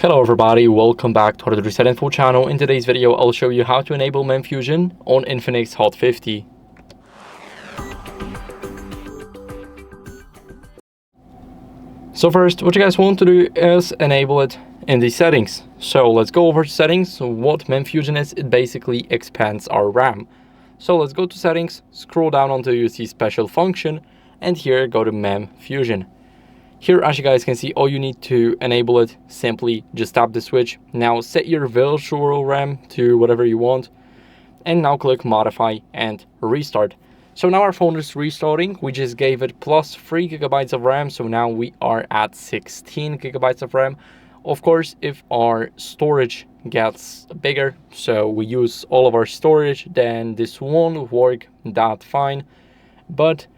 Hello everybody, welcome back to the HardReset.Info channel. In today's video, I'll show you how to enable MemFusion on INFINIX Hot 50. So first, what you guys want to do is enable it in the settings. So let's go over to settings. So what MemFusion is, it basically expands our RAM. So let's go to settings, scroll down until you see special function, and here go to MemFusion. Here, as you guys can see, all you need to enable it, simply just tap the switch. Now set your virtual RAM to whatever you want, and now click modify and restart. So now our phone is restarting. We just gave it plus 3 GB of RAM, so now we are at 16 GB of RAM. Of course, if our storage gets bigger, so we use all of our storage, then this won't work that fine. But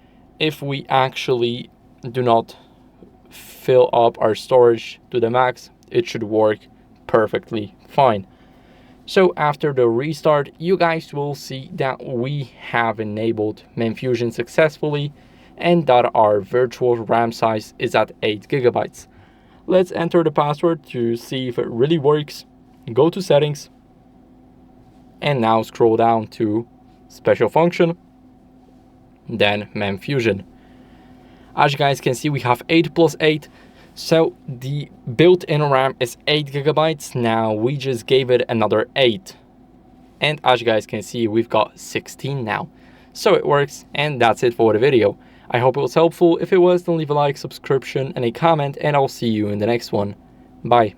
if we actually do not fill up our storage to the max, it should work perfectly fine. So after the restart, you guys will see that we have enabled MemFusion successfully and that our virtual RAM size is at 8 GB. Let's enter the password to see if it really works. Go to settings and now scroll down to special function, then MemFusion. As you guys can see, we have 8 plus 8, so the built-in RAM is 8 GB. Now we just gave it another 8, and as you guys can see, we've got 16 now. So it works, and that's it for the video. I hope it was helpful. If it was, then leave a like, subscription, and a comment, and I'll see you in the next one. Bye.